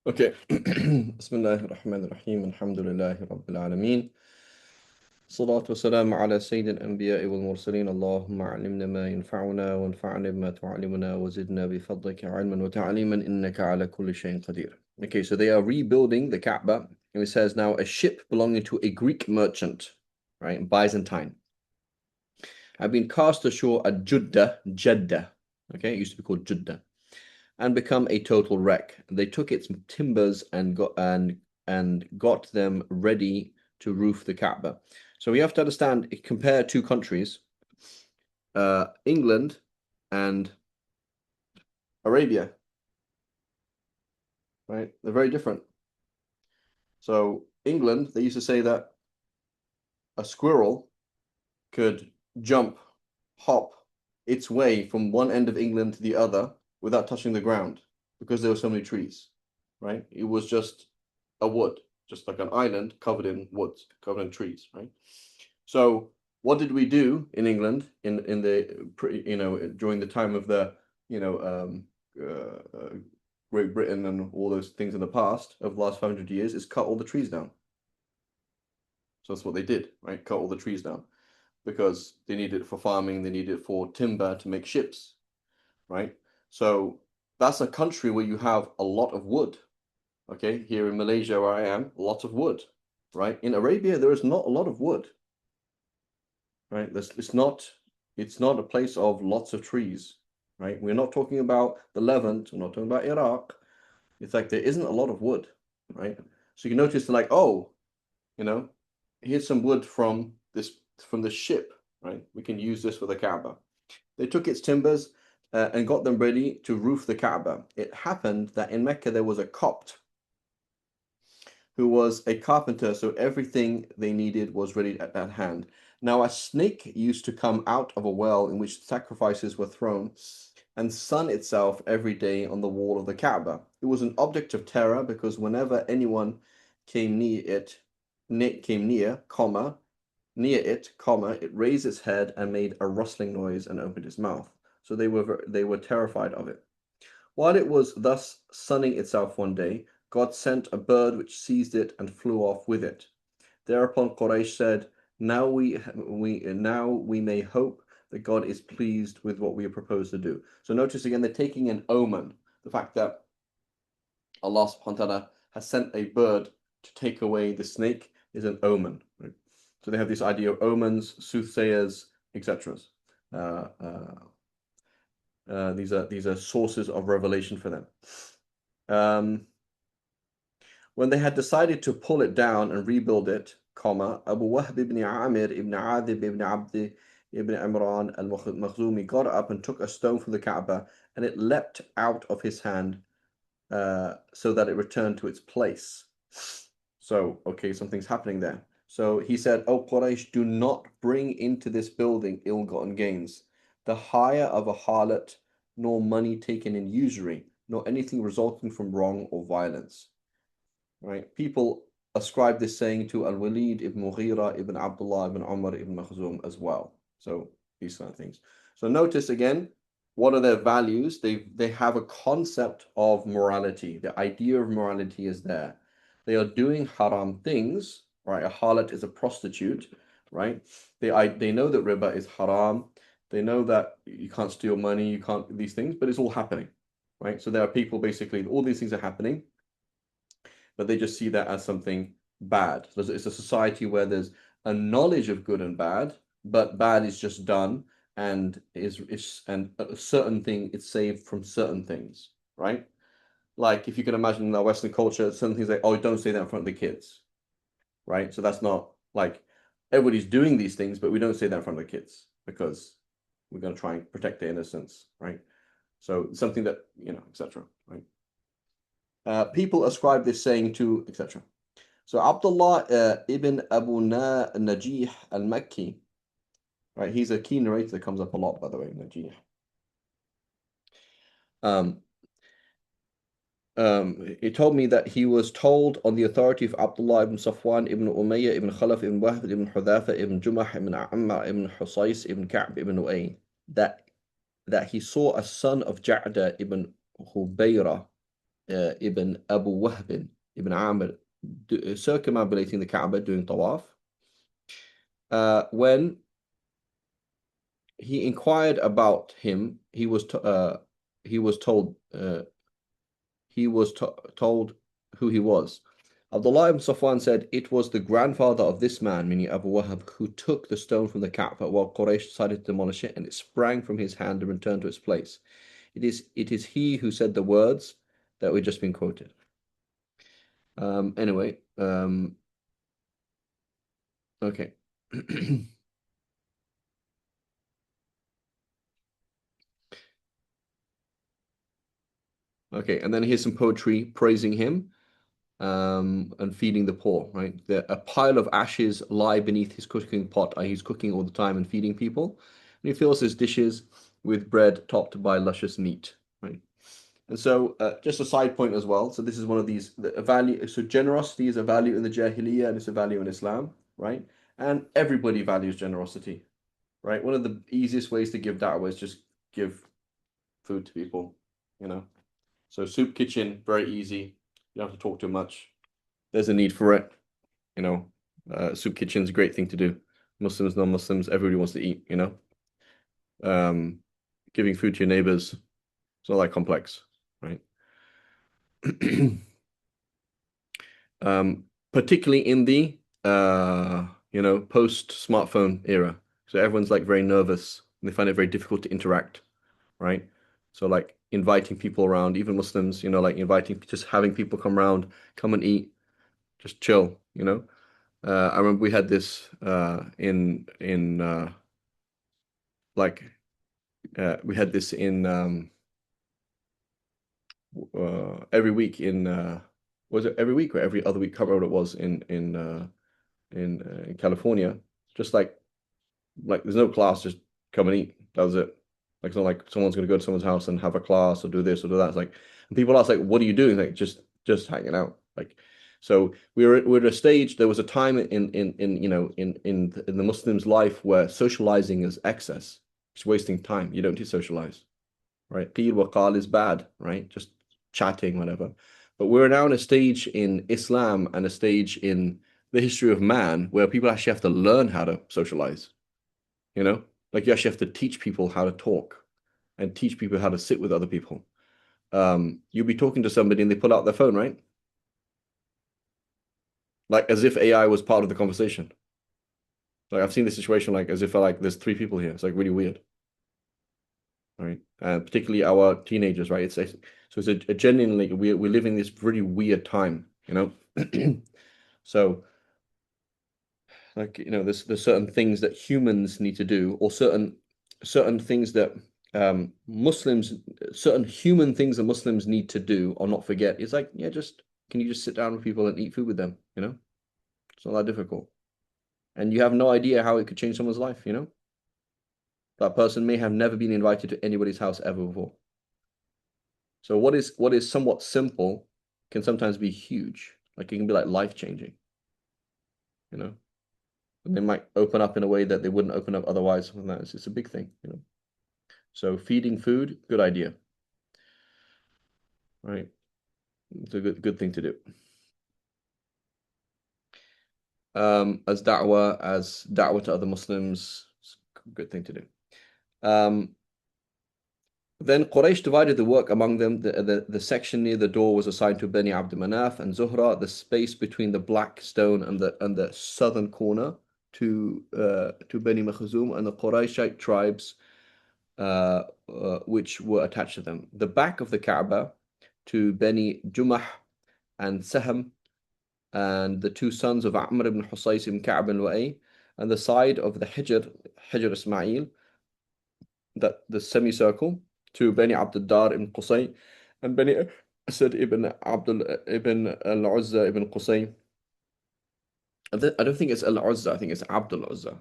Okay. بسم الله الرحمن الرحيم الحمد لله رب العالمين الصلاة والسلام على سيد الأنبياء والمرسلين اللهم علمنا ما ينفعنا وانفعنا بما تعلمنا وزدنا بفضلك علما وتعليما إنك على كل شيء قدير. Okay, so they are rebuilding the Kaaba, and it says now a ship belonging to a Greek merchant, right, Byzantine, had been cast ashore at Jeddah, okay, it used to be called Jeddah, and become a total wreck. They took its timbers and got them ready to roof the Kaaba. So we have to understand, compare two countries, England and Arabia, right? They're very different. So England, they used to say that a squirrel could jump, hop its way from one end of England to the other without touching the ground because there were so many trees, right? It was just a wood, just like an island covered in woods, covered in trees, right? So what did we do in England in the during the time of the Great Britain and all those things in the past of the last 500 years is cut all the trees down. So that's what they did, right? Cut all the trees down because they need it for farming, they need it for timber to make ships, right? So that's a country where you have a lot of wood. Okay, here in Malaysia where I am, lots of wood, right? In Arabia, there is not a lot of wood, right? It's not a place of lots of trees, right? We're not talking about the Levant, we're not talking about Iraq. It's like there isn't a lot of wood, right? So you notice like, oh, you know, here's some wood from the ship, right? We can use this for the Kaaba. They took its timbers and got them ready to roof the Kaaba. It happened that in Mecca there was a Copt who was a carpenter, so everything they needed was ready at hand. Now, a snake used to come out of a well in which sacrifices were thrown and sun itself every day on the wall of the Kaaba. It was an object of terror because whenever anyone came near it, it raised its head and made a rustling noise and opened its mouth. So they were terrified of it. While it was thus sunning itself one day, God sent a bird which seized it and flew off with it. Thereupon Quraysh said, now we may hope that God is pleased with what we propose to do. So notice again, they're taking an omen. The fact that Allah subhanahu wa ta'ala has sent a bird to take away the snake is an omen. Right? So they have this idea of omens, soothsayers, etc. These are sources of revelation for them. When they had decided to pull it down and rebuild it, Abu Wahb ibn Amir ibn Adib ibn Abdi ibn Imran al-Makhzumi got up and took a stone from the Kaaba, and it leapt out of his hand so that it returned to its place. So, okay, something's happening there. So he said, "O Quraysh, do not bring into this building ill-gotten gains, the hire of a harlot, nor money taken in usury, nor anything resulting from wrong or violence." Right? People ascribe this saying to Al-Walid ibn Mughira ibn Abdullah ibn Umar ibn Makhzum as well. So these kind of things. So notice again, what are their values? They have a concept of morality. The idea of morality is there. They are doing haram things, right? A harlot is a prostitute, right? They know that riba is haram. They know that you can't steal money, you can't these things, but it's all happening, right? So there are people basically, all these things are happening, but they just see that as something bad. So it's a society where there's a knowledge of good and bad, but bad is just done and and a certain thing is saved from certain things, right? Like if you can imagine in our Western culture, certain things like, oh, don't say that in front of the kids, right? So that's not like everybody's doing these things, but we don't say that in front of the kids because we're going to try and protect their innocence, right? So something that, etc. Right? People ascribe this saying to, etc. So Abdullah ibn Abu Najih al-Makki, right? He's a key narrator that comes up a lot, by the way, Najih. Um, he told me that he was told on the authority of Abdullah ibn Safwan ibn Umayyah ibn Khalaf ibn Wahb ibn Hudhafa ibn Jumah ibn Ammar ibn Husais ibn Ka'b ibn U'ay that he saw a son of Ja'da ibn Hubayra ibn Abu Wahb ibn Amr circumambulating the Kaaba doing tawaf. When he inquired about him, he was told told who he was. Abdullah ibn Safwan said, "It was the grandfather of this man, meaning Abu Wahab, who took the stone from the Kaaba while Quraysh decided to demolish it, and it sprang from his hand and returned to its place. It is he who said the words that we've just been quoted." Anyway, okay. Okay, and then here's some poetry praising him and feeding the poor, right? A pile of ashes lie beneath his cooking pot. He's cooking all the time and feeding people. And he fills his dishes with bread topped by luscious meat, right? And so, just a side point as well. So this is one of these a value. So generosity is a value in the Jahiliyyah and it's a value in Islam, right? And everybody values generosity, right? One of the easiest ways to give da'wah is just give food to people, you know. So soup kitchen, very easy. You don't have to talk too much. There's a need for it, you know. Soup kitchen's a great thing to do. Muslims, non-Muslims, everybody wants to eat, you know. Giving food to your neighbors, it's not that complex, right? Particularly in the post smartphone era. So everyone's like very nervous and they find it very difficult to interact, right? So like inviting people around, even Muslims, you know, like inviting, just having people come around, come and eat, just chill, you know. I remember we had this in like we had this in every week in was it every week or every other week? Can't remember what it was in California. Just like there's no class, just come and eat. That was it. Like it's not like someone's gonna go to someone's house and have a class or do this or do that. It's like and people ask like, what are you doing? Like just hanging out. Like so we're at a stage. There was a time in you know in the Muslims' life where socializing is excess. It's wasting time. You don't need to socialize, right? Qeel wa qal is bad, right? Just chatting, whatever. But we're now in a stage in Islam and a stage in the history of man where people actually have to learn how to socialize, you know? Like you actually have to teach people how to talk and teach people how to sit with other people. You'll be talking to somebody and they pull out their phone, right? Like as if AI was part of the conversation. Like I've seen this situation like as if like there's three people here. It's like really weird, right? Particularly our teenagers, right? So it's a genuinely we're living this really weird time, you know. So like you know, there's certain things that humans need to do, or certain things that Muslims, certain human things that Muslims need to do or not forget. It's like yeah, just can you just sit down with people and eat food with them? You know, it's not that difficult, and you have no idea how it could change someone's life. You know, that person may have never been invited to anybody's house ever before. So what is somewhat simple can sometimes be huge. Like it can be like life changing, you know. And they might open up in a way that they wouldn't open up otherwise. And that it's a big thing, you know. So feeding food, good idea, right? It's a good thing to do. As da'wah to other Muslims, it's a good thing to do. Then Quraysh divided the work among them. The section near the door was assigned to Bani Abd Manaf and Zuhra. The space between the black stone and the southern corner to Bani Makhzum and the Qurayshite tribes which were attached to them. The back of the Kaaba to Bani Jumah and Saham and the two sons of Amr ibn Husays ibn Ka'b and Lu'ay, and the side of the Hijr Ismail, that the semicircle to Bani Abd ibn Qusay and Bani Asad ibn Abdul ibn al-Uzza ibn Qusay. I don't think it's al-Uzza, I think it's Abdul Uzza.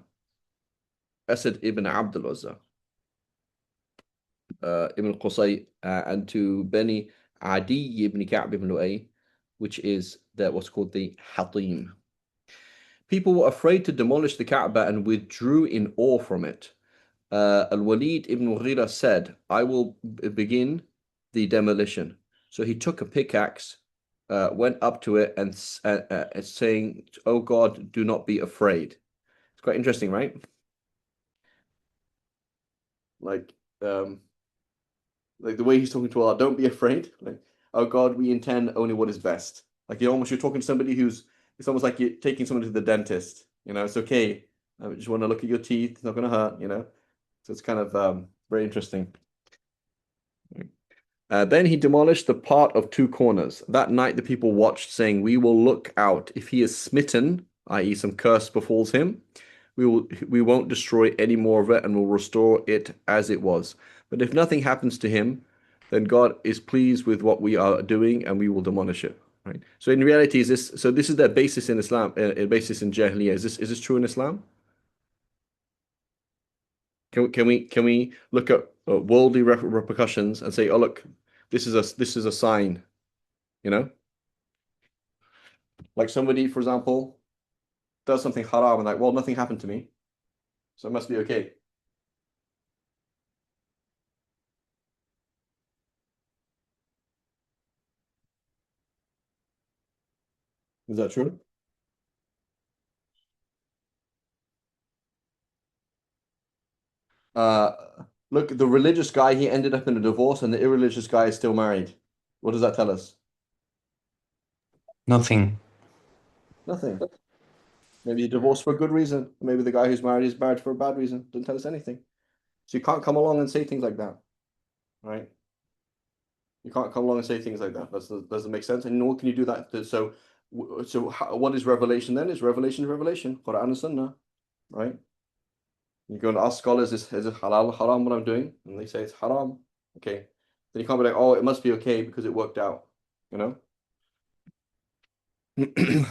Asad ibn Abdul Uzza ibn Qusay and to Bani Adi ibn Ka'b ibn Lu'ay, which is what's called the Hatim. People were afraid to demolish the Kaaba and withdrew in awe from it. Al-Walid ibn Mughira said, I will begin the demolition. So he took a pickaxe, went up to it, and saying, "Oh God, do not be afraid." It's quite interesting, right? Like, um, like the way he's talking to Allah, don't be afraid. Like, oh God, we intend only what is best. Like you're talking to somebody who's it's almost like you're taking someone to the dentist. It's okay. I just want to look at your teeth. It's not going to hurt. So it's kind of very interesting. Then he demolished the part of two corners. That night the people watched, saying, "We will look out. If he is smitten, i.e., some curse befalls him, we won't destroy any more of it and will restore it as it was. But if nothing happens to him, then God is pleased with what we are doing and we will demolish it." Right. So in reality, this is their basis in Islam, basis in Jahiliyyah. Is this true in Islam? Can we look at worldly repercussions and say, oh look, this is a sign, you know? Like somebody, for example, does something haram and like, well, nothing happened to me, so it must be okay. Is that true? Uh, Look, the religious guy, he ended up in a divorce, and the irreligious guy is still married. What does that tell us? Nothing. Nothing. Maybe he divorced for a good reason. Maybe the guy who's married is married for a bad reason. Doesn't tell us anything. So you can't come along and say things like that, right? You can't come along and say things like that. That doesn't make sense. And nor can you do that. So what is revelation then? Is revelation, Quran and Sunnah, right? You go and ask scholars, is it halal, haram what I'm doing? And they say it's haram. Okay. Then you can't be like, oh, it must be okay because it worked out, you know?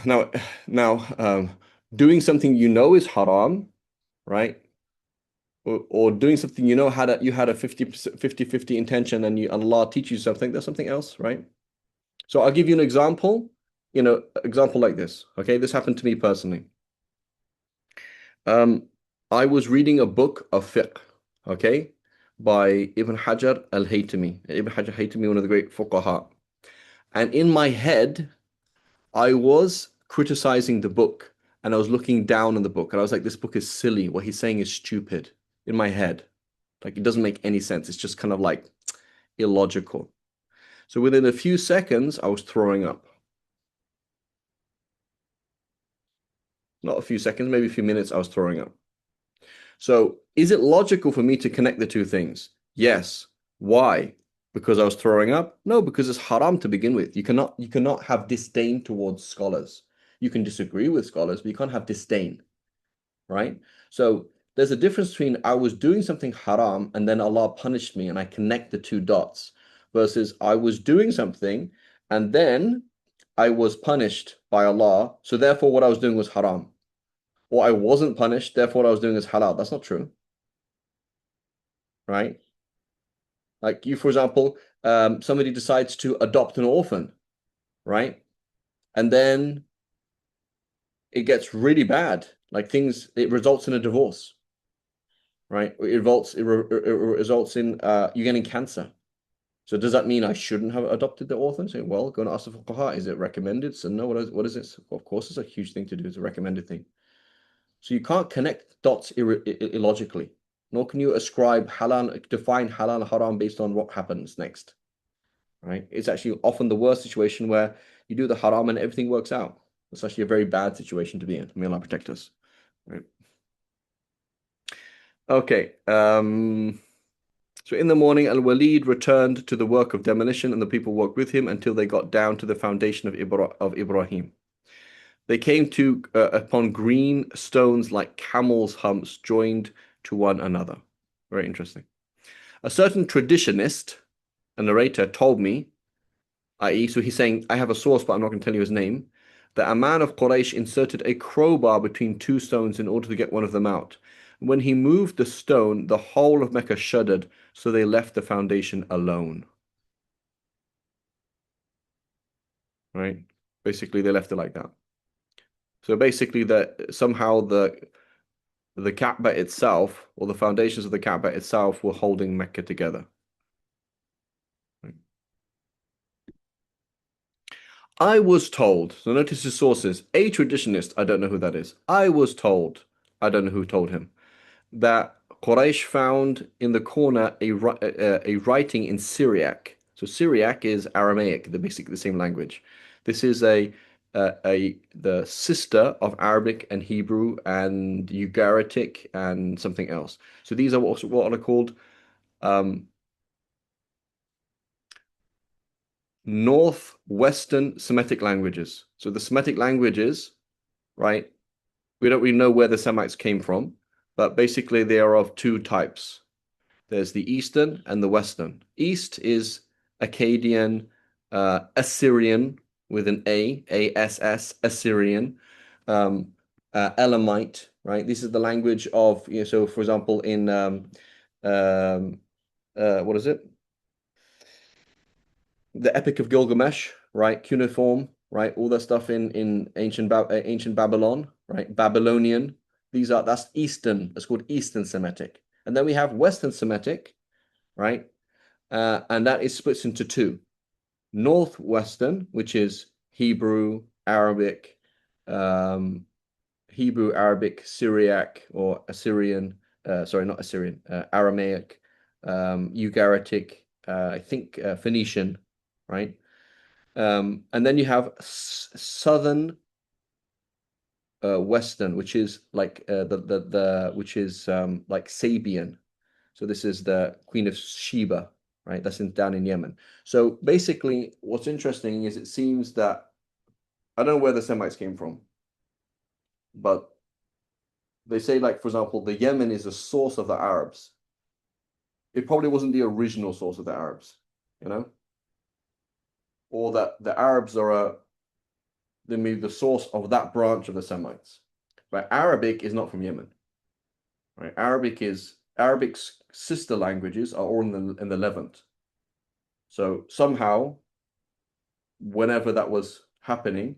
Now, now, doing something you know is haram, right? Or doing something you had a 50-50 intention and Allah teaches you something, that's something else, right? So I'll give you an example, example like this. Okay, this happened to me personally. Um, I was reading a book of fiqh, okay, by Ibn Hajar al-Haytami. Ibn Hajar al-Haytami, one of the great fuqaha. And in my head, I was criticizing the book and I was looking down on the book and I was like, this book is silly. What he's saying is stupid in my head. Like it doesn't make any sense. It's just kind of like illogical. So within a few seconds, I was throwing up. Not a few seconds, maybe a few minutes, I was throwing up. So is it logical for me to connect the two things? Yes. Why? Because I was throwing up? No, because it's haram to begin with. You cannot have disdain towards scholars. You can disagree with scholars, but you can't have disdain, right? So there's a difference between I was doing something haram and then Allah punished me and I connect the two dots versus I was doing something and then I was punished by Allah. So therefore what I was doing was haram. Or I wasn't punished, therefore what I was doing is halal. That's not true, right? Like you, for example, somebody decides to adopt an orphan, right? And then it gets really bad. Like it results in a divorce, right? It results in you getting cancer. So does that mean I shouldn't have adopted the orphan? So, well, go and ask the fuqaha, is it recommended? So no, what is it? Well, of course, it's a huge thing to do. It's a recommended thing. So you can't connect dots illogically, nor can you define halal and haram based on what happens next, right? It's actually often the worst situation where you do the haram and everything works out. It's actually a very bad situation to be in. May Allah protect us, right? Okay. So in the morning, Al-Walid returned to the work of demolition, and the people worked with him until they got down to the foundation of Ibrahim. They came to upon green stones like camels' humps joined to one another. Very interesting. A certain traditionist, a narrator, told me, i.e., so he's saying, I have a source, but I'm not going to tell you his name, that a man of Quraysh inserted a crowbar between two stones in order to get one of them out. When he moved the stone, the whole of Mecca shuddered, so they left the foundation alone. Right? Basically, they left it like that. So basically, that somehow the Kaaba itself, or the foundations of the Kaaba itself, were holding Mecca together. Right? I was told, so notice his sources, a traditionist, I don't know who that is. I was told, I don't know who told him, that Quraysh found in the corner a writing in Syriac. So Syriac is Aramaic, the basically the same language. This is the sister of Arabic and Hebrew and Ugaritic and something else. So these are what are called um, Northwestern Semitic languages. So the Semitic languages, right? We don't really know where the Semites came from, but basically they are of two types. There's the Eastern and the Western. East is Akkadian, Assyrian with an A-S-S, Assyrian, Elamite, right? This is the language of, so for example, in um, what is it? The Epic of Gilgamesh, right? Cuneiform, right? All that stuff in ancient Babylon, right? Babylonian. That's Eastern. It's called Eastern Semitic. And then we have Western Semitic, right? And that is split into two. Northwestern, which is Hebrew, Arabic, Syriac, or Assyrian. Sorry, not Assyrian. Aramaic, Ugaritic. I think Phoenician, right? And then you have Southern Western, which is like the which is like Sabian. So this is the Queen of Sheba, right? That's down in Yemen. So basically, what's interesting is it seems that I don't know where the Semites came from, but they say, like, for example, the Yemen is the source of the Arabs. It probably wasn't the original source of the Arabs, you know, or that the Arabs are the source of that branch of the Semites. But Arabic is not from Yemen, right? Arabic's sister languages are all in the Levant. So somehow, whenever that was happening,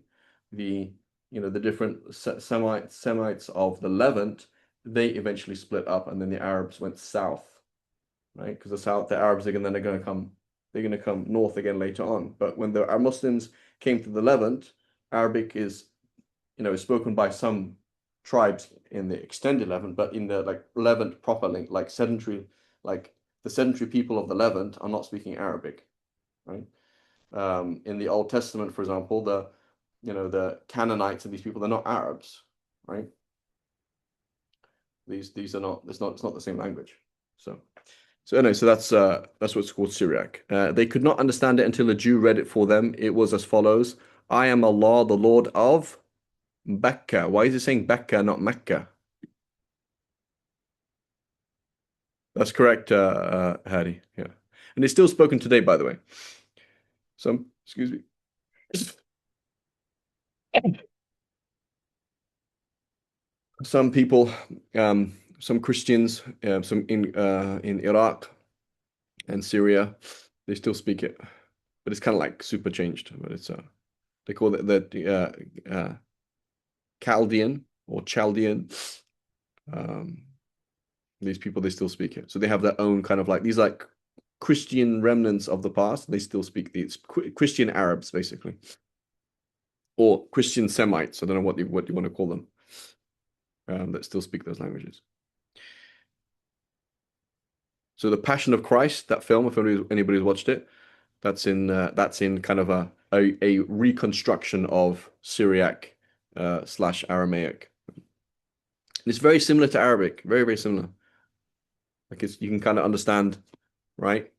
the different Semites of the Levant, they eventually split up, and then the Arabs went south, right? Because the Arabs are then they're going to come north again later on. But when the Muslims came to the Levant, Arabic is spoken by some tribes in the extended Levant, but in the like Levant proper, like sedentary, like the sedentary people of the Levant are not speaking Arabic, right? In the Old Testament, for example, the Canaanites and these people, they're not Arabs, right? These are not. It's not the same language. So anyway, so that's what's called Syriac. They could not understand it until a Jew read it for them. It was as follows: I am Allah, the Lord of Becca. Why is it saying Becca, not Mecca? That's correct, Hadi. Yeah, and it's still spoken today, by the way. Excuse me. Some people, some Christians, some in Iraq and Syria, they still speak it, but it's kind of like super changed. But it's they call it the Chaldean or Chaldean. Um, these people, they still speak it, so they have their own kind of like these like Christian remnants of the past. They still speak these Christian Arabs, basically, or Christian Semites. I don't know what you want to call them, that still speak those languages. So the Passion of Christ, that film, if anybody's watched it, that's in kind of a reconstruction of Syriac slash Aramaic. It's very similar to Arabic, very, very similar. Like you can kind of understand, right?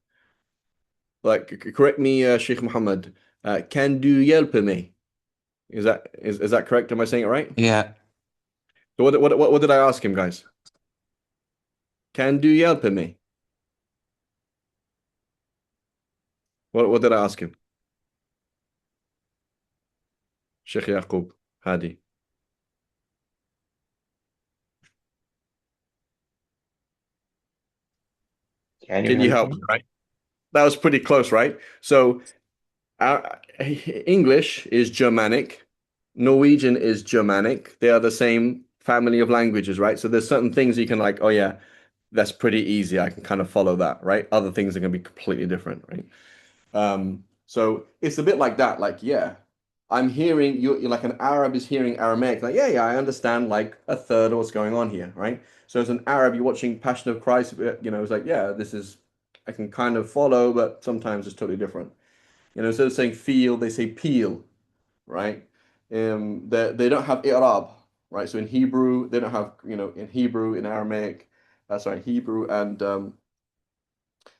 Like, correct me, Sheikh Muhammad. Can do hjälpa me? Is that correct? Am I saying it right? Yeah. So what did I ask him, guys? Can do hjälpa me? What did I ask him? Sheikh Yaqub Hadi. Can you Can you help help me? me, right? That was pretty close, right? So English is Germanic, Norwegian is Germanic. They are the same family of languages, right? So there's certain things you can like, oh yeah, that's pretty easy. I can kind of follow that, right? Other things are going to be completely different, right? So it's a bit like that. Like, yeah, I'm hearing you're like an Arab is hearing Aramaic. Like, yeah, yeah, I understand like a third of what's going on here, right? So as an Arab, you're watching Passion of Christ, it's like, yeah, this is I can kind of follow, but sometimes it's totally different. Instead of saying feel, they say peel, right? They don't have i'rab, right? So in Hebrew, they don't have, in Hebrew, in Aramaic, sorry, Hebrew and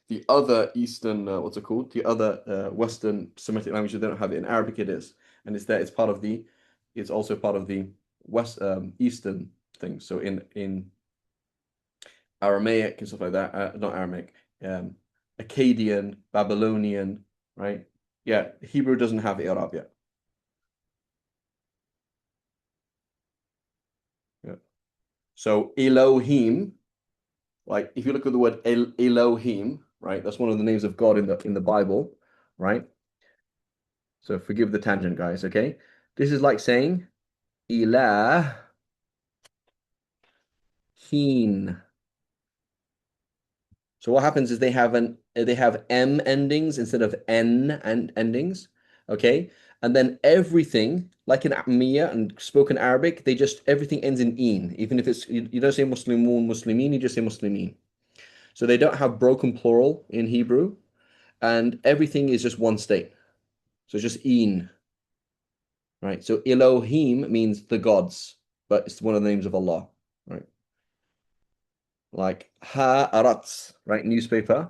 the other Eastern, what's it called? The other Western Semitic languages, they don't have it. In Arabic, it is, and it's there. It's also part of the West Eastern thing. So in Aramaic and stuff like that, not Aramaic, um, Akkadian, Babylonian, right? Yeah, Hebrew doesn't have i'rab yet. Yeah. So Elohim, like if you look at the word Elohim, right? That's one of the names of God in the Bible, right? So forgive the tangent, guys, okay? This is like saying Ilahim. So what happens is they have M endings instead of N and endings, okay? And then everything, like in Ammiya and spoken Arabic, everything ends in "een." Even if you don't say Muslimun, Muslimin, you just say Muslimin. So they don't have broken plural in Hebrew, and everything is just one state. So it's just "een," right? So Elohim means the gods, but it's one of the names of Allah, right? Like Aratz, right? Newspaper.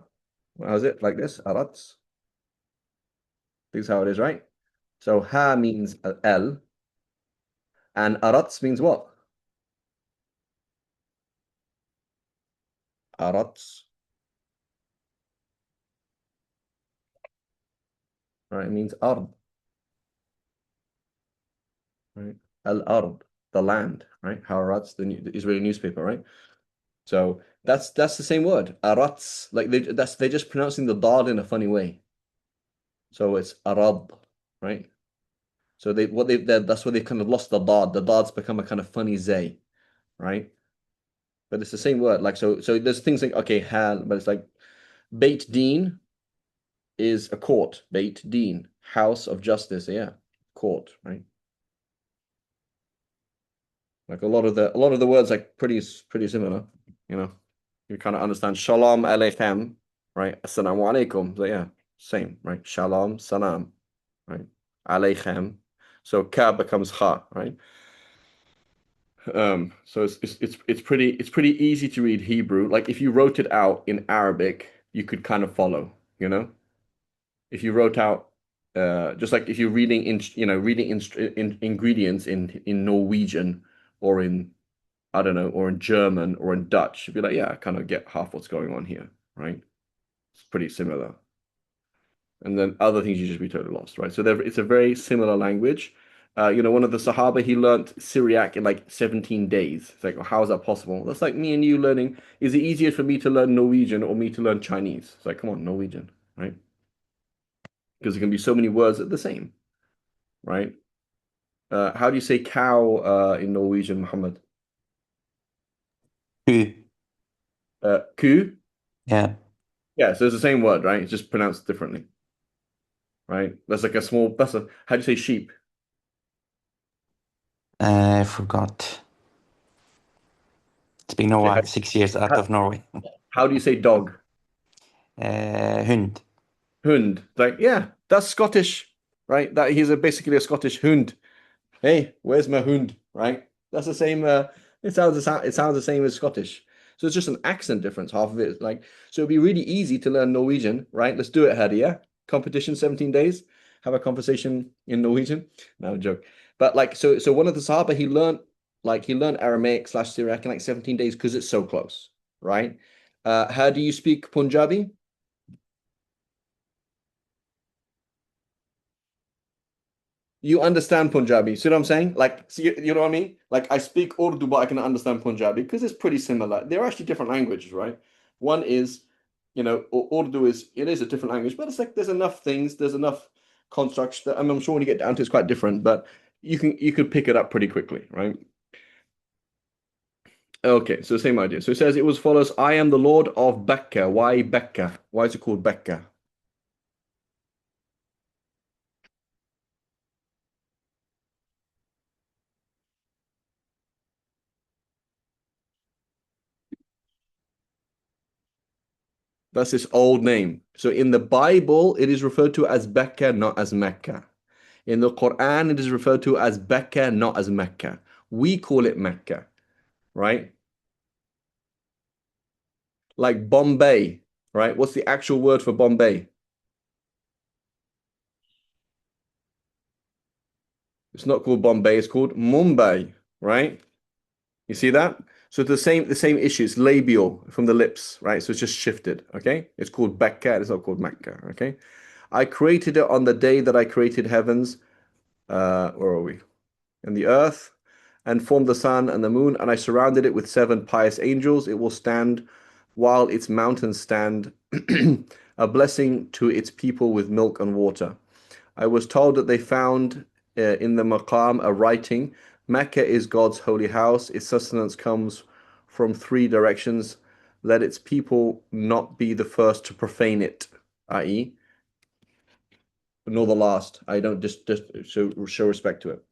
How's it? Like this? Aratz. This is how it is, right? So Ha means L, and Aratz means what? Aratz, right? It means Ard, right? Al Ard, the land, right? Haaretz, the Israeli newspaper, right? So that's the same word, Aratz. Like they're just pronouncing the dad in a funny way. So it's Arad, right? So that's where they kind of lost the dad. The dad's become a kind of funny zay, right? But it's the same word. Like so there's things like okay, hal, but it's like Beit Din is a court. Beit Din, house of justice. Yeah, court, right? Like a lot of the words like pretty similar. You know, you kind of understand Shalom Aleichem, right? Assalamu alaikum. So yeah, same, right? Shalom, salam, right? Aleichem. So ka becomes ha, right? So it's pretty easy to read Hebrew. Like if you wrote it out in Arabic, you could kind of follow, you know? If you wrote out just like if you're reading ingredients in Norwegian or in I don't know or in German or in Dutch, you'd be like, yeah, I kind of get half what's going on here, right? It's pretty similar. And then other things you just be totally lost, right? So it's a very similar language. One of the Sahaba, he learned Syriac in like 17 days. It's like, well, how is that possible? That's like me and you learning. Is it easier for me to learn Norwegian or me to learn Chinese? It's like, come on, Norwegian, right? Because there can be so many words that are the same, right? How do you say cow in Norwegian, Muhammad? Q. Ku? Yeah. Yeah, so it's the same word, right? It's just pronounced differently, right? How do you say sheep? I forgot. It's been a Okay, while, 6 years out how, of Norway. how do you say dog? Hund. Hund. Like, yeah, that's Scottish, right? That he's basically a Scottish hund. Hey, where's my hund? Right? That's the same. It sounds the same as Scottish. So it's just an accent difference. Half of it is like so. It'd be really easy to learn Norwegian, right? Let's do it, Hadi. Yeah, competition, 17 days. Have a conversation in Norwegian. No joke. But like, so one of the Sahaba, he learned Aramaic slash Syriac in like 17 days because it's so close, right? How do you speak Punjabi? You understand Punjabi. See what I'm saying? Like, see, you know what I mean? Like, I speak Urdu, but I can understand Punjabi because it's pretty similar. They're actually different languages, right? One is, Urdu it is a different language, but it's like there's enough constructs that I'm sure when you get down to it's quite different, but you could pick it up pretty quickly, right? Okay, so same idea. So it says it was follows, I am the Lord of Becca. Why Becca? Why is it called Becca? That's its old name. So in the Bible, it is referred to as Becca, not as Mecca. In the Quran, it is referred to as Becca, not as Mecca. We call it Mecca, right? Like Bombay, right? What's the actual word for Bombay? It's not called Bombay, it's called Mumbai, right? You see that? So the same issue. It's labial from the lips, right? So it's just shifted, okay? It's called Becca, it's not called Mecca, okay? I created it on the day that I created heavens. Where are we? And the earth, and formed the sun and the moon, and I surrounded it with seven pious angels. It will stand while its mountains stand, a blessing to its people with milk and water. I was told that they found in the Maqam a writing. Mecca is God's holy house. Its sustenance comes from three directions. Let its people not be the first to profane it, i.e., nor the last. I don't just show respect to it.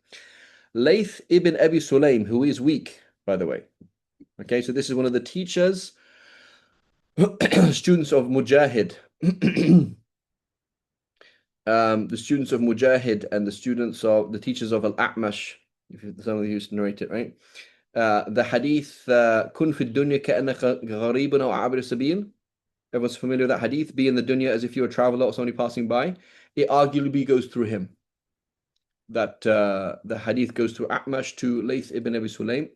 Layth ibn Abi Sulaim, who is weak, by the way. Okay, so this is one of the teachers, students of Mujahid. The students of Mujahid and the students of the teachers of Al-A'mash, if some of you used to narrate it, right? The hadith, kun fi dunya ka'annaka gharibun aw abir sabil. Everyone's familiar with that hadith, be in the dunya as if you're a traveler or somebody passing by. It arguably goes through him. That the hadith goes through A'mash to Layth ibn Abi Sulaim,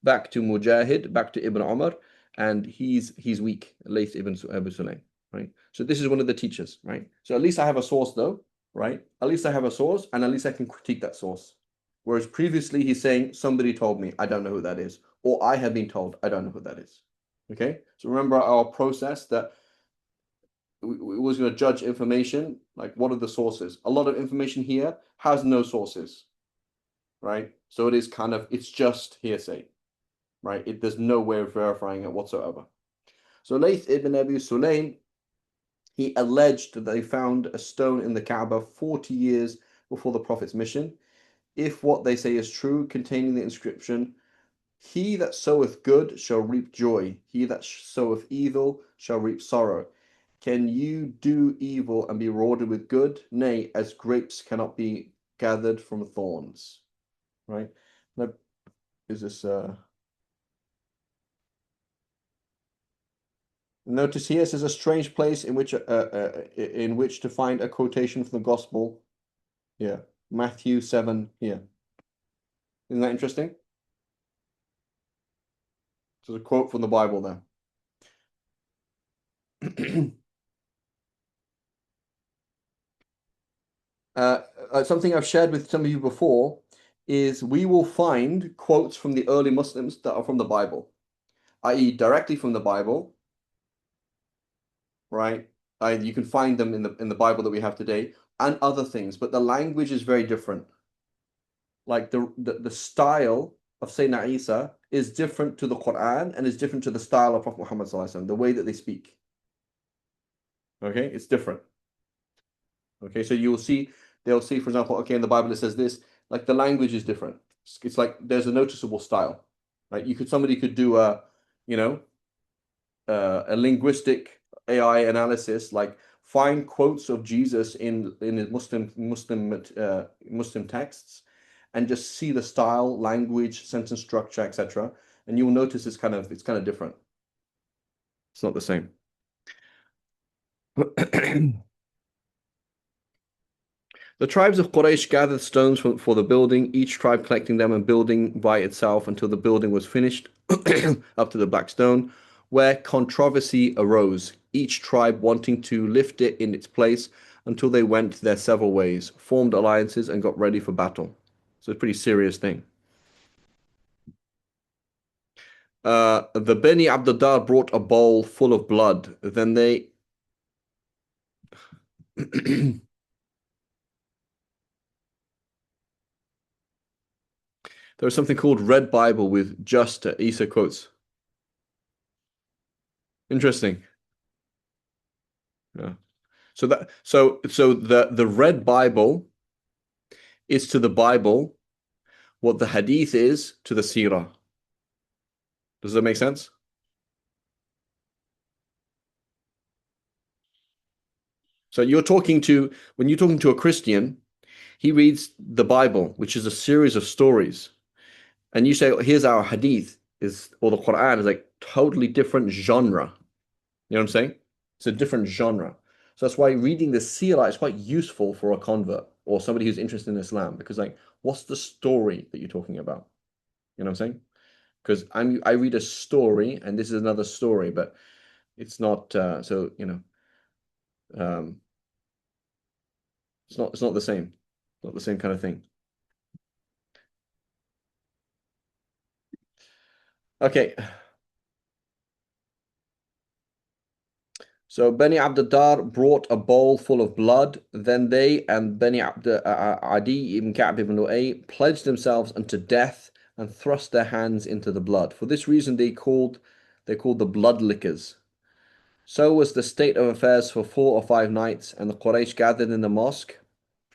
back to Mujahid, back to Ibn Umar, and he's weak, Layth ibn Abi Sulaim, right? So this is one of the teachers, right? So at least I have a source though, right? At least I have a source, and at least I can critique that source. Whereas previously he's saying, somebody told me, I don't know who that is, or I have been told, I don't know who that is. Okay, so remember our process that we was going to judge information, like what are the sources? A lot of information here has no sources, right? So it is kind of, it's just hearsay, right? There's no way of verifying it whatsoever. So Layth ibn Abi Sulaim, he alleged that they found a stone in the Kaaba 40 years before the Prophet's mission. If what they say is true, containing the inscription, he that soweth good shall reap joy, he that soweth evil shall reap sorrow. Can you do evil and be rewarded with good? Nay, as grapes cannot be gathered from thorns. Right? Now, is this notice here, this is a strange place in which to find a quotation from the gospel. Yeah. Matthew 7 here. Isn't that interesting? There's a quote from the Bible there. Something I've shared with some of you before is we will find quotes from the early Muslims that are from the Bible, i.e., directly from the Bible, right? You can find them in the Bible that we have today and other things, but the language is very different. Like the style of Sayyidina Isa is different to the Quran and is different to the style of Prophet Muhammad Sallallahu Alaihi Wasallam, the way that they speak. Okay, it's different. Okay, so they'll see, for example, okay, in the Bible it says this, like the language is different. It's like there's a noticeable style, right? Somebody could do a linguistic AI analysis, like find quotes of Jesus in his Muslim texts, and just see the style, language, sentence structure, etc. And you'll notice it's kind of different. It's not the same. The tribes of Quraysh gathered stones for the building, each tribe collecting them and building by itself until the building was finished, up to the black stone, where controversy arose, each tribe wanting to lift it in its place until they went their several ways, formed alliances, and got ready for battle. So it's a pretty serious thing. The Beni Abdullah brought a bowl full of blood. Then they there was something called Red Bible with just Isa quotes. Interesting. Yeah. So the Red Bible is to the Bible what the Hadith is to the Sira. Does that make sense? So when you're talking to a Christian, he reads the Bible, which is a series of stories, and you say, oh, here's our hadith, or the Quran is like totally different genre. You know what I'm saying? It's a different genre. So that's why reading the Sira is quite useful for a convert or somebody who's interested in Islam, because like, what's the story that you're talking about? You know what I'm saying? Because I read a story and this is another story, but it's not so um, it's not the same, not the same kind of thing. Okay, so Bani Abd brought a bowl full of blood. Then they and Bani Adi ibn Ka'b ibn Lu'ay pledged themselves unto death and thrust their hands into the blood. For this reason, they called the blood lickers. So was the state of affairs for 4 or 5 nights, and the Quraysh gathered in the mosque.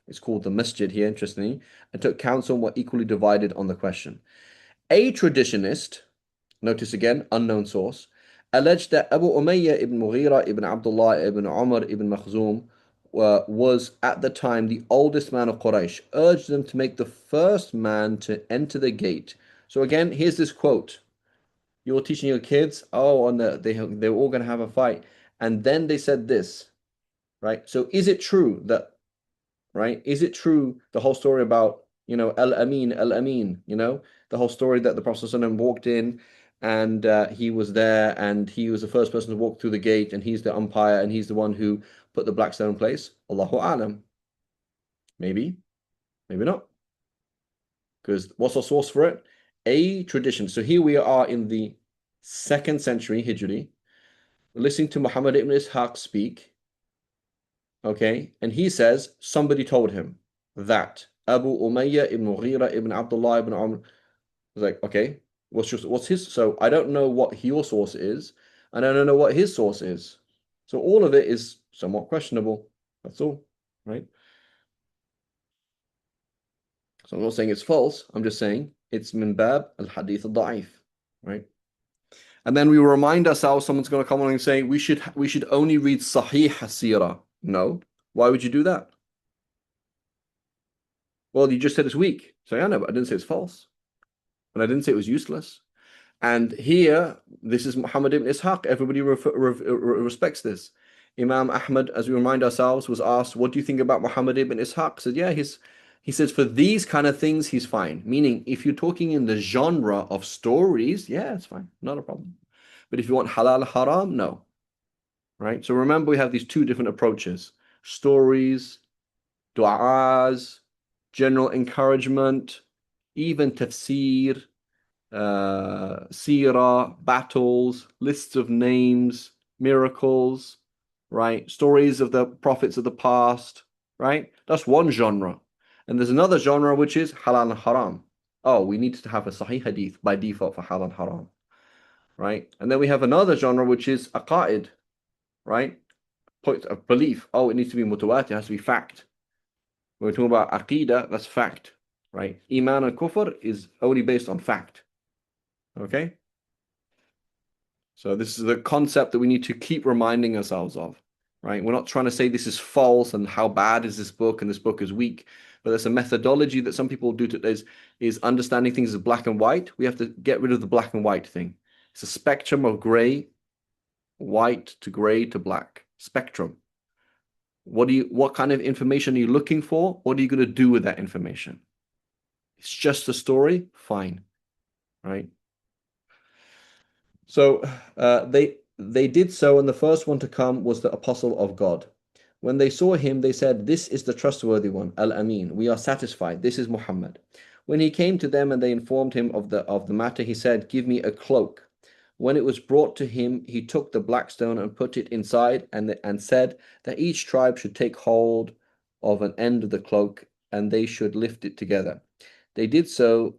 It's called the masjid here, interestingly, and took counsel and were equally divided on the question. A traditionist, notice again, unknown source, alleged that Abu Umayyah ibn Mughira ibn Abdullah ibn Umar ibn Makhzum was at the time the oldest man of Quraysh, urged them to make the first man to enter the gate. So again, here's this quote. You're teaching your kids, oh, and they were all going to have a fight. And then they said this, right? So is it true that, right? Is it true the whole story about, Al Amin, the whole story that the Prophet ﷺ walked in and he was there and he was the first person to walk through the gate and he's the umpire and he's the one who put the black stone in place? Allahu Alam. Maybe, maybe not. Because what's our source for it? A tradition. So here we are in the 2nd century Hijri, listening to Muhammad ibn Ishaq speak. Okay, and he says somebody told him that Abu Umayyah ibn Mughira ibn Abdullah ibn Amr was like, okay, what's his? So I don't know what your source is, and I don't know what his source is. So all of it is somewhat questionable. That's all, right? So I'm not saying it's false. I'm just saying it's min bab al hadith al da'if, right? And then we remind ourselves someone's going to come along and say we should only read Sahih Sira. No, why would you do that? Well, you just said it's weak. So I know, but I didn't say it's false. And I didn't say it was useless. And here, this is Muhammad ibn Ishaq. Everybody respects this. Imam Ahmad, as we remind ourselves, was asked, what do you think about Muhammad ibn Ishaq? He said, yeah, he says, for these kind of things, he's fine. Meaning, if you're talking in the genre of stories, yeah, it's fine. Not a problem. But if you want halal haram, no. Right? So remember, we have these two different approaches. Stories, du'as, general encouragement, even tafsir, Sira, battles, lists of names, miracles, right? Stories of the prophets of the past, right? That's one genre. And there's another genre which is halal and haram. Oh, we need to have a sahih hadith by default for halal and haram, right? And then we have another genre which is aqaid, right? Point of belief. Oh, it needs to be mutawatir, it has to be fact. When we're talking about aqidah, that's fact, right? Iman and kufr is only based on fact. Okay? So this is the concept that we need to keep reminding ourselves of, right? We're not trying to say this is false and how bad is this book and this book is weak, but there's a methodology that some people do is understanding things as black and white. We have to get rid of the black and white thing. It's a spectrum of gray, white to gray to black. Spectrum. What kind of information are you looking for? What are you going to do with that information? It's just a story, fine, right? So they did so, and the first one to come was the apostle of God. When they saw him, they said, "This is the trustworthy one, Al-Amin. We are satisfied. This is Muhammad." When he came to them and they informed him of the matter, he said, "Give me a cloak." When it was brought to him, he took the black stone and put it inside, and said that each tribe should take hold of an end of the cloak, and they should lift it together. They did so.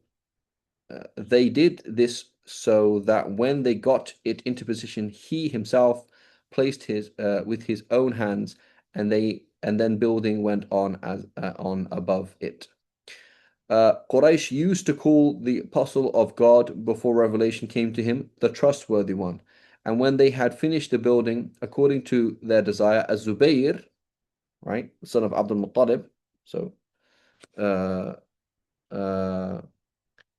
They did this so that when they got it into position, he himself placed his with his own hands, and then building went on as on above it. Quraysh used to call the apostle of God before revelation came to him the trustworthy one. And when they had finished the building, according to their desire, Az-Zubayr, right? The son of Abdul Muttalib. So, uh,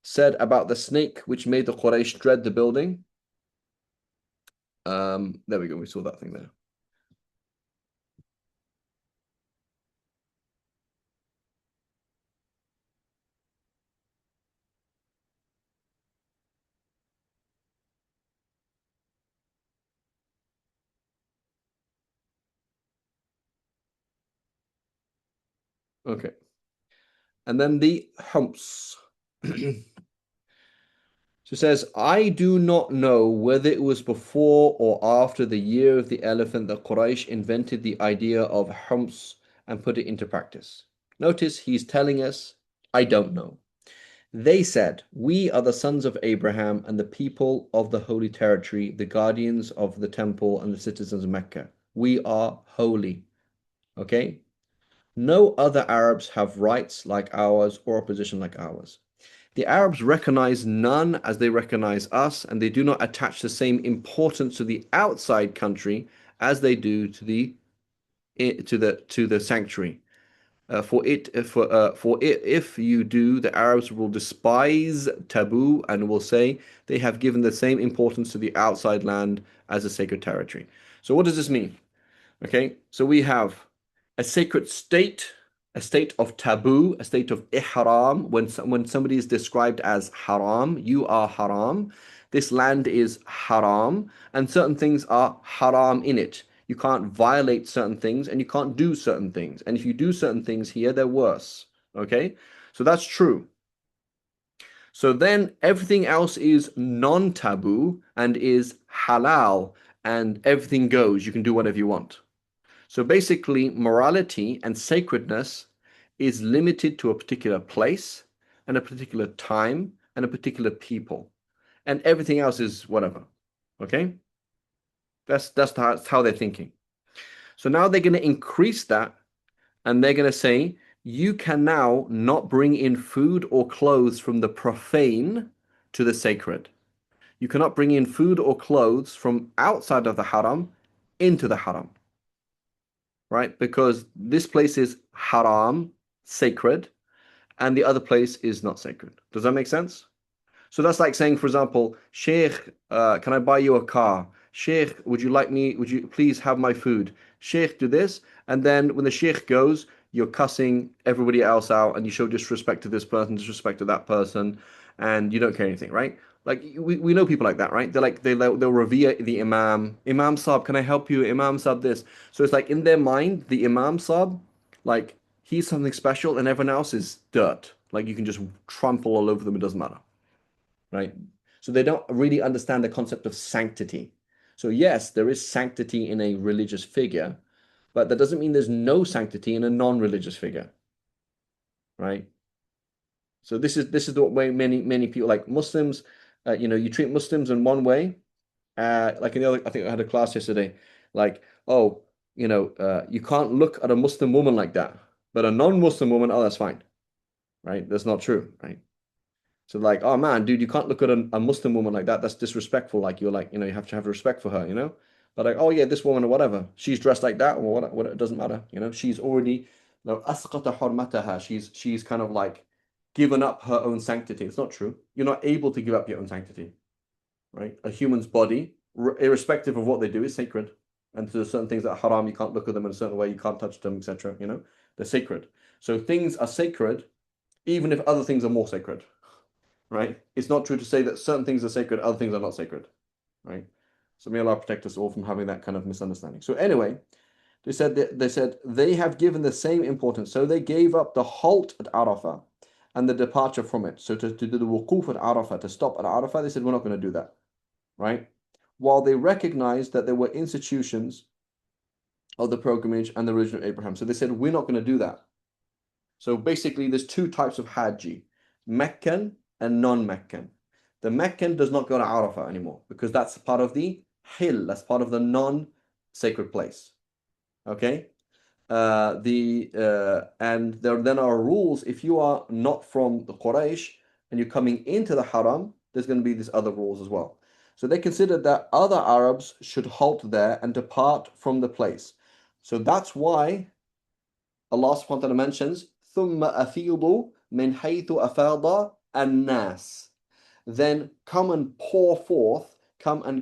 said about the snake which made the Quraysh dread the building. There we go. We saw that thing there. Okay. And then the humps. So it says, I do not know whether it was before or after the year of the elephant that Quraysh invented the idea of humps and put it into practice. Notice he's telling us, I don't know. They said, we are the sons of Abraham and the people of the holy territory, the guardians of the temple and the citizens of Mecca. We are holy. Okay? No other Arabs have rights like ours or a position like ours. The Arabs recognize none as they recognize us, and they do not attach the same importance to the outside country as they do to the sanctuary. If you do, the Arabs will despise taboo and will say they have given the same importance to the outside land as a sacred territory. So what does this mean? Okay, so we have a sacred state, a state of taboo, a state of ihram. When somebody is described as haram, you are haram. This land is haram, and certain things are haram in it. You can't violate certain things, and you can't do certain things. And if you do certain things here, they're worse. Okay, so that's true. So then everything else is non-taboo and is halal, and everything goes. You can do whatever you want. So basically, morality and sacredness is limited to a particular place and a particular time and a particular people. And everything else is whatever. Okay? That's how they're thinking. So now they're going to increase that and they're going to say, you can now not bring in food or clothes from the profane to the sacred. You cannot bring in food or clothes from outside of the haram into the haram, right? Because this place is haram, sacred, and the other place is not sacred. Does that make sense? So that's like saying, for example, Sheikh, can I buy you a car? Sheikh, would you please have my food? Sheikh, do this. And then when the Sheikh goes, you're cussing everybody else out and you show disrespect to this person, disrespect to that person, and you don't care anything, right? Like we know people like that, right? They'll revere the Imam. Imam Sab, can I help you? Imam Sab this. So it's like in their mind, the Imam Sab, like he's something special and everyone else is dirt. Like you can just trample all over them, it doesn't matter, right? So they don't really understand the concept of sanctity. So yes, there is sanctity in a religious figure, but that doesn't mean there's no sanctity in a non-religious figure, right? So this is the way many people like Muslims, you treat Muslims in one way, like in the other, I think I had a class yesterday, like, oh, you can't look at a Muslim woman like that, but a non-Muslim woman, oh, that's fine, right? That's not true, right? So like, oh man, dude, you can't look at a Muslim woman like that. That's disrespectful. Like you're like, you have to have respect for her. But like, oh yeah, this woman or whatever, she's dressed like that or what, it doesn't matter. She's already, asqata hurmataha. She's kind of like given up her own sanctity. It's not true. You're not able to give up your own sanctity, right? A human's body, irrespective of what they do, is sacred. And there's certain things that are haram, you can't look at them in a certain way, you can't touch them, etc. They're sacred. So things are sacred, even if other things are more sacred, right? It's not true to say that certain things are sacred, other things are not sacred, right? So may Allah protect us all from having that kind of misunderstanding. So anyway, they said they have given the same importance. So they gave up the halt at Arafah and the departure from it. So to do the wuquf at Arafah, to stop at Arafah, they said we're not going to do that, right? While they recognized that there were institutions of the pilgrimage and the religion of Abraham. So they said we're not going to do that. So basically, there's two types of Hajj, Meccan and non-Meccan. The Meccan does not go to Arafah anymore because that's part of the Hill, that's part of the non-sacred place. Okay? And there then are rules. If you are not from the Quraysh and you're coming into the Haram, there's going to be these other rules as well. So they considered that other Arabs should halt there and depart from the place. So that's why Allah subhanahu wa ta'ala mentions, ثُمَّ أَفِيضُوا مِنْ حَيْثُ أَفَاضَ النَّاسِ. Then come and pour forth, come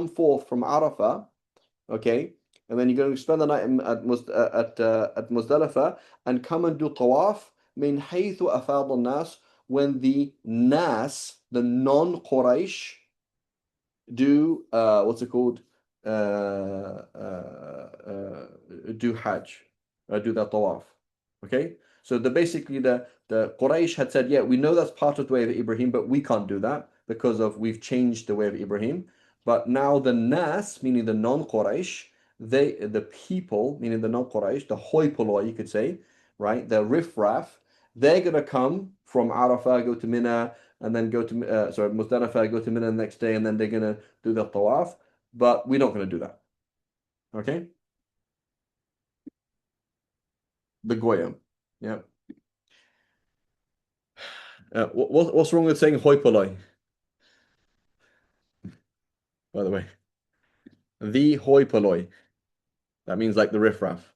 forth from Arafah, okay? And then you're going to spend the night at Muzdalifah and come and do tawaf min haythu afad al-nas, when the nas, the non-Quraysh, do what's it called? Do Hajj, do that tawaf. Okay, so the Quraysh had said, yeah, we know that's part of the way of Ibrahim, but we can't do that because of we've changed the way of Ibrahim. But now the Nas, meaning the non-Quraysh, the people, meaning the non-Quraysh, the hoi polloi, you could say, right? The riffraff, they're gonna come from Arafah, go to Mina, and then go to Muzdalifah, go to Mina the next day, and then they're gonna do the tawaf. But we're not gonna do that. Okay, the goyim, yeah. What's wrong with saying hoi polloi? By the way, the hoi polloi. That means like the riffraff.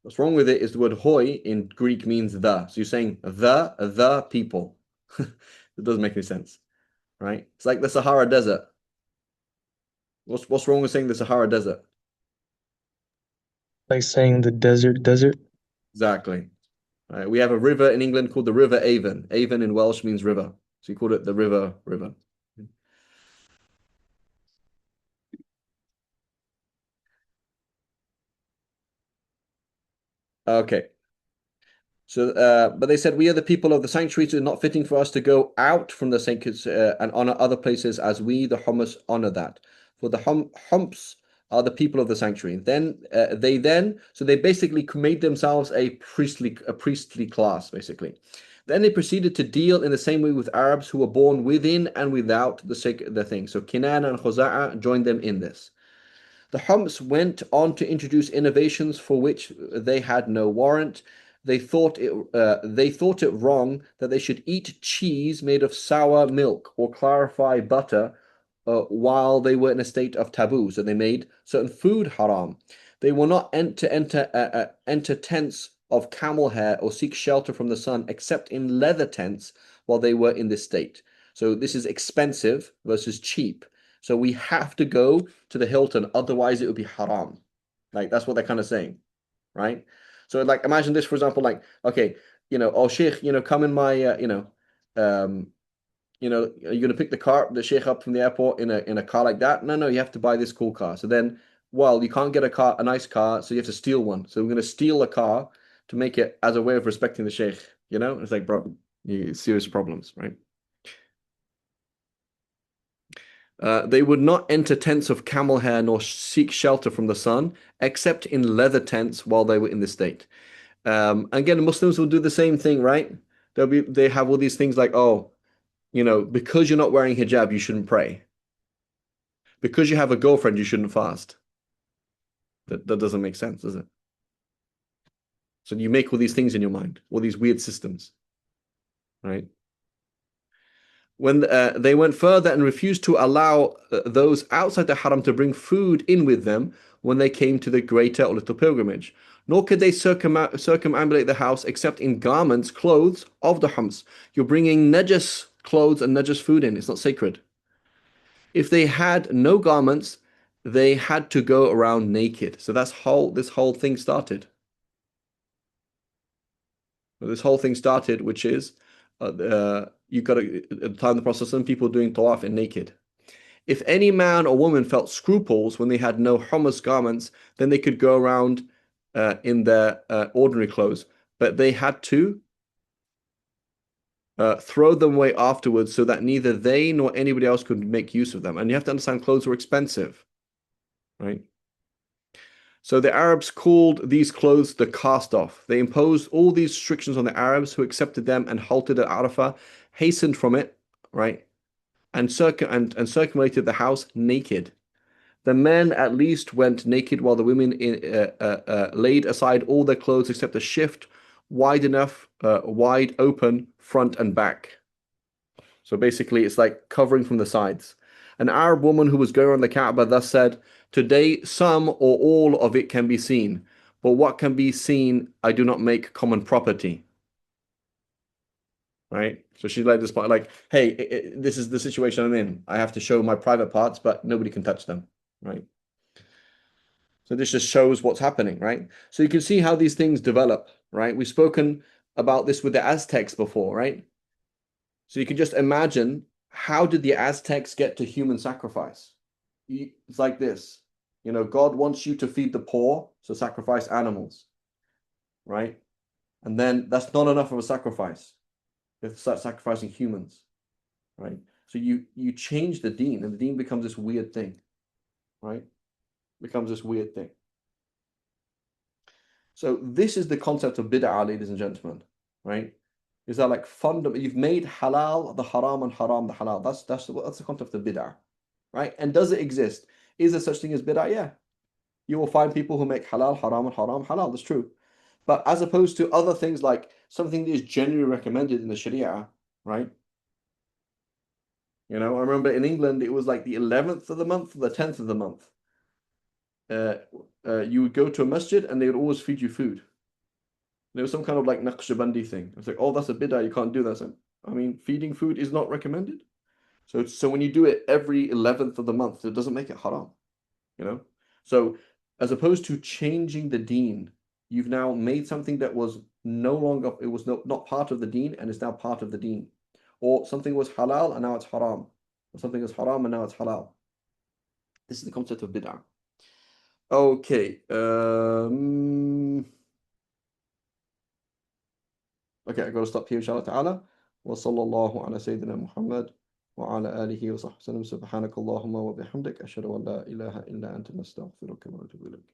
What's wrong with it is the word hoi in Greek means the. So you're saying the people. It doesn't make any sense, right? It's like the Sahara Desert. What's wrong with saying the Sahara Desert? Like saying the desert. Exactly. Right. We have a river in England called the River Avon. Avon in Welsh means river. So you called it the river. Okay. So, but they said, we are the people of the sanctuary, so it's not fitting for us to go out from the sanctuary and honor other places, as we, the hummus, honor that. For the humps are the people of the sanctuary. So they basically made themselves a priestly class, basically. Then they proceeded to deal in the same way with Arabs who were born within and without the thing. So Kinan and Khuza'a joined them in this. The Humps went on to introduce innovations for which they had no warrant. They thought it wrong that they should eat cheese made of sour milk or clarified butter while they were in a state of taboo. So they made certain food haram. They will not enter tents of camel hair or seek shelter from the sun except in leather tents while they were in this state. So this is expensive versus cheap. So we have to go to the Hilton, otherwise it would be haram. Like that's what they're kind of saying, right? So like imagine this, for example, like, okay, oh Sheikh, come in my um are you gonna pick the Sheikh up from the airport in a car like that? No, you have to buy this cool car. So then, well, you can't get a nice car, so you have to steal one. So we're gonna steal a car to make it as a way of respecting the Sheikh, It's like, bro, serious problems, right? They would not enter tents of camel hair nor seek shelter from the sun, except in leather tents while they were in this state. Again, Muslims will do the same thing, right? They have all these things like, oh, because you're not wearing hijab, you shouldn't pray. Because you have a girlfriend, you shouldn't fast. That doesn't make sense, does it? So you make all these things in your mind, all these weird systems, right? When they went further and refused to allow those outside the haram to bring food in with them when they came to the greater or little pilgrimage. Nor could they circumambulate the house except in garments, clothes of the hums. You're bringing najas clothes and najas food in. It's not sacred. If they had no garments, they had to go around naked. So this whole thing started. This whole thing started, which is you got to, at the time of the Prophet, some people doing tawaf and naked. If any man or woman felt scruples when they had no hummus garments, then they could go around in their ordinary clothes, but they had to throw them away afterwards so that neither they nor anybody else could make use of them. And you have to understand, clothes were expensive, right? So the Arabs called these clothes the cast-off. They imposed all these restrictions on the Arabs who accepted them and halted at Arafah, hastened from it, right? And circulated the house naked. The men at least went naked while the women laid aside all their clothes except a shift wide open front and back. So basically it's like covering from the sides. An Arab woman who was going around the Kaaba thus said, today some or all of it can be seen, but what can be seen, I do not make common property. Right? So she's like this part, like, hey, this is the situation I'm in. I have to show my private parts, but nobody can touch them. Right? So this just shows what's happening, right? So you can see how these things develop, right? We've spoken about this with the Aztecs before, right? So you can just imagine, how did the Aztecs get to human sacrifice? It's like this. God wants you to feed the poor, so sacrifice animals, right? And then that's not enough of a sacrifice. You have to start sacrificing humans, right? So you change the deen, and the deen becomes this weird thing, right? Becomes this weird thing. So this is the concept of bid'ah, ladies and gentlemen, right? Is that like fundamental? You've made halal the haram and haram the halal. That's the concept of bid'ah, right? And does it exist? Is there such thing as bid'ah? Yeah, you will find people who make halal haram and haram halal. That's true. But as opposed to other things like something that is generally recommended in the Sharia, right? I remember in England it was like the 11th of the month or the 10th of the month. You would go to a masjid and they would always feed you food. There was some kind of like Naqshbandi thing. It's like, oh, that's a bid'ah, you can't do that. So, I mean, feeding food is not recommended. So when you do it every 11th of the month, it doesn't make it haram, So as opposed to changing the deen, you've now made something that was no longer, it was not part of the deen and is now part of the deen. Or something was halal and now it's haram. Or something is haram and now it's halal. This is the concept of bid'ah. Okay. Okay, I gotta stop here, inshallah ta'ala. وصلى الله على سيدنا محمد وعلى آله وصحبه وسلم. سبحانك اللهم وبحمدك أشهد أن لا إله إلا أنت نستغفرك ونتوب إليك.